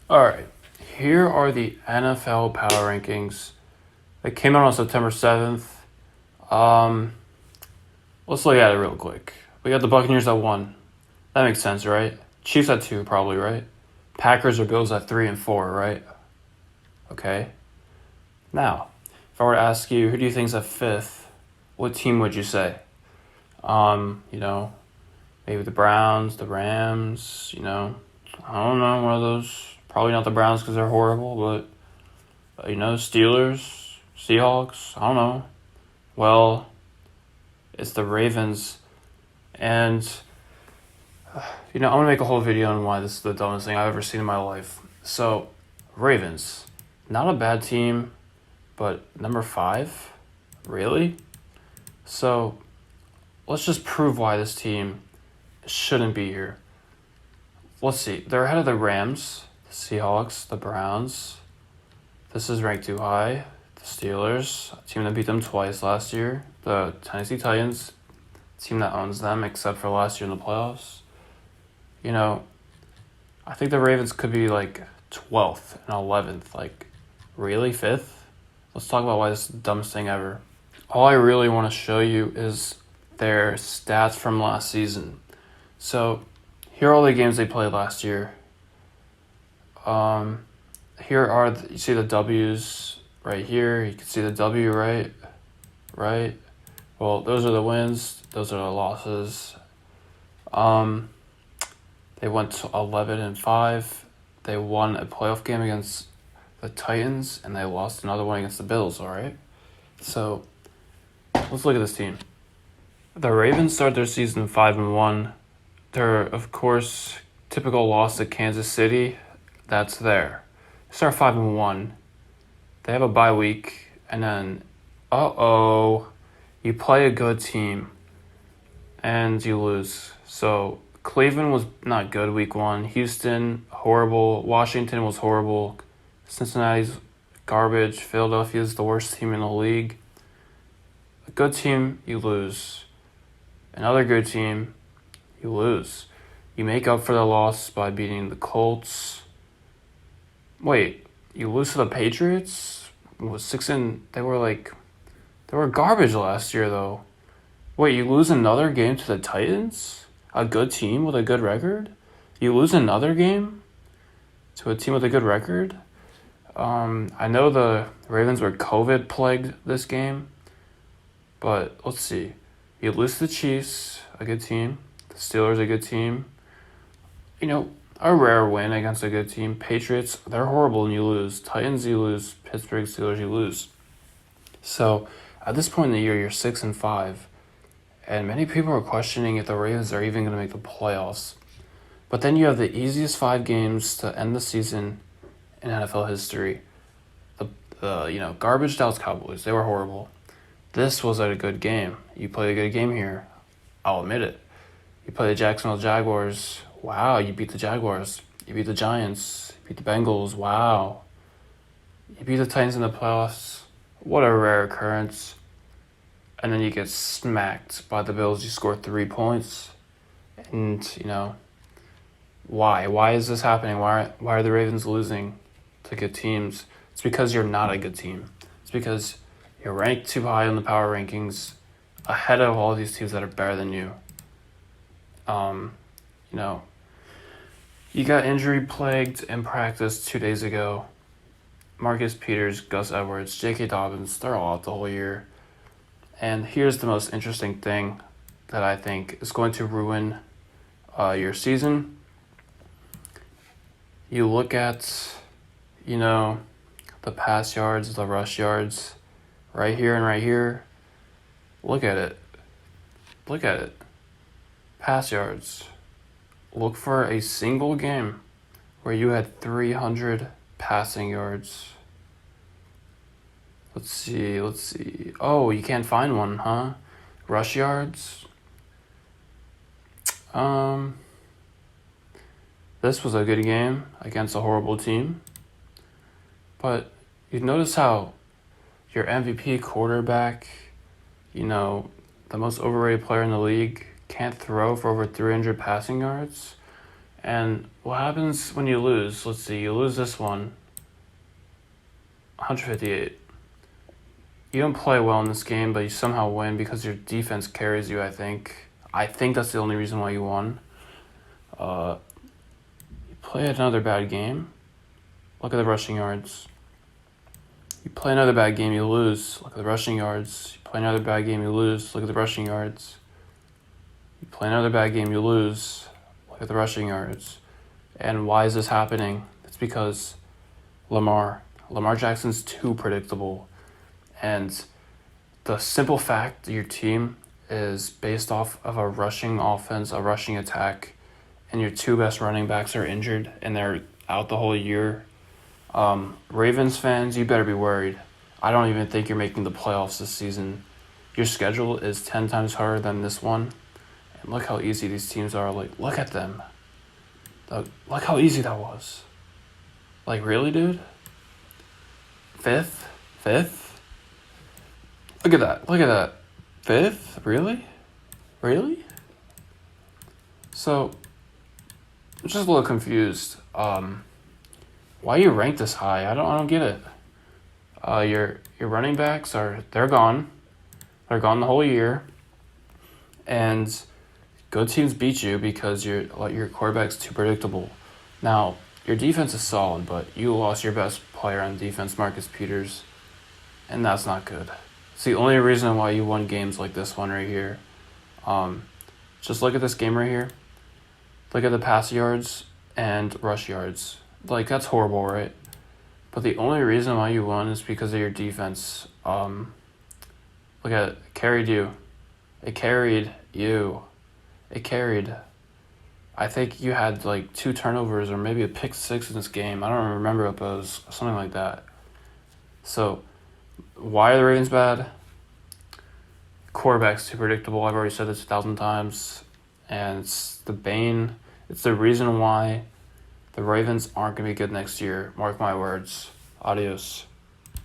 All right, here are the NFL power rankings. They came out on September 7th. Um, let's look at it real quick. We got the Buccaneers at 1. That makes sense, right? Chiefs at 2, probably, right? Packers or Bills at 3 and 4, right? Okay. Now, if I were to ask you, who do you think's at 5th? What team would you say? You know, maybe the Browns, the Rams, I don't know, one of those. Probably not the Browns because they're horrible, but, Steelers, Seahawks, I don't know. Well, it's the Ravens. And, I'm going to make a whole video on why this is the dumbest thing I've ever seen in my life. So, Ravens, not a bad team, but number 5? Really? So, let's just prove why this team shouldn't be here. Let's see. They're ahead of the Rams, the Seahawks, the Browns. This is ranked too high. The Steelers, a team that beat them twice last year. The Tennessee Titans, team that owns them except for last year in the playoffs. I think the Ravens could be like 12th and 11th. Like, really? 5th? Let's talk about why this is the dumbest thing ever. All I really want to show you is their stats from last season. So, here are all the games they played last year. Here are, you see the W's right here. You can see the W, right? Right? Well, those are the wins. Those are the losses. They went to 11 and 5. They won a playoff game against the Titans, and they lost another one against the Bills, all right? So, let's look at this team. The Ravens start their season 5-1. They're, of course, typical loss to Kansas City. That's there. They start 5-1. They have a bye week, and then, you play a good team, and you lose. So, Cleveland was not good week 1. Houston, horrible. Washington was horrible. Cincinnati's garbage. Philadelphia's the worst team in the league. A good team, you lose. Another good team, you lose. You make up for the loss by beating the Colts. Wait, you lose to the Patriots? They were garbage last year though. Wait, you lose another game to the Titans? A good team with a good record? You lose another game to a team with a good record? I know the Ravens were COVID plagued this game, but let's see. You lose to the Chiefs, a good team. The Steelers, a good team. A rare win against a good team. Patriots, they're horrible and you lose. Titans, you lose. Pittsburgh Steelers, you lose. So at this point in the year, you're 6-5. And many people are questioning if the Ravens are even going to make the playoffs. But then you have the easiest 5 games to end the season in NFL history. The garbage Dallas Cowboys, they were horrible. This was a good game. You played a good game here. I'll admit it. You play the Jacksonville Jaguars. Wow, you beat the Jaguars. You beat the Giants. You beat the Bengals. Wow. You beat the Titans in the playoffs. What a rare occurrence. And then you get smacked by the Bills. You score 3 points. And, why? Why is this happening? Why are the Ravens losing to good teams? It's because you're not a good team. It's because you're ranked too high on the power rankings, ahead of all these teams that are better than you. You got injury plagued in practice 2 days ago. Marcus Peters, Gus Edwards, J.K. Dobbins, they're all out the whole year. And here's the most interesting thing that I think is going to ruin your season. You look at, the pass yards, the rush yards, right here and right here. Look at it. Look at it. Pass yards. Look for a single game where you had 300 passing yards. Let's see. Oh, you can't find one, huh? Rush yards. This was a good game against a horrible team. But you notice how your MVP quarterback, the most overrated player in the league, can't throw for over 300 passing yards. And what happens when you lose? Let's see, you lose this one, 158. You don't play well in this game, but you somehow win because your defense carries you, I think. I think that's the only reason why you won. You play another bad game. Look at the rushing yards. You play another bad game, you lose. Look at the rushing yards. You play another bad game, you lose. Look at the rushing yards. You play another bad game, you lose. Look at the rushing yards. And why is this happening? It's because Lamar Jackson's too predictable. And the simple fact that your team is based off of a rushing offense, a rushing attack, and your two best running backs are injured and they're out the whole year. Ravens fans, you better be worried. I don't even think you're making the playoffs this season. Your schedule is 10 times harder than this one. And look how easy these teams are. Like, look at them. Look how easy that was. Like, really, dude? Fifth? Look at that. Fifth? Really? So, I'm just a little confused. Why you ranked this high? I don't get it. Your running backs they're gone. They're gone the whole year. And good teams beat you because your quarterback's too predictable. Now, your defense is solid, but you lost your best player on defense, Marcus Peters, and that's not good. It's the only reason why you won games like this one right here. Just look at this game right here. Look at the pass yards and rush yards. Like, that's horrible, right? But the only reason why you won is because of your defense. Look at it. It carried you. I think you had like 2 turnovers or maybe a pick 6 in this game. I don't remember if it was something like that. So, why are the Ravens bad? Quarterback's too predictable. I've already said this 1,000 times. And it's the reason why the Ravens aren't going to be good next year. Mark my words. Adios.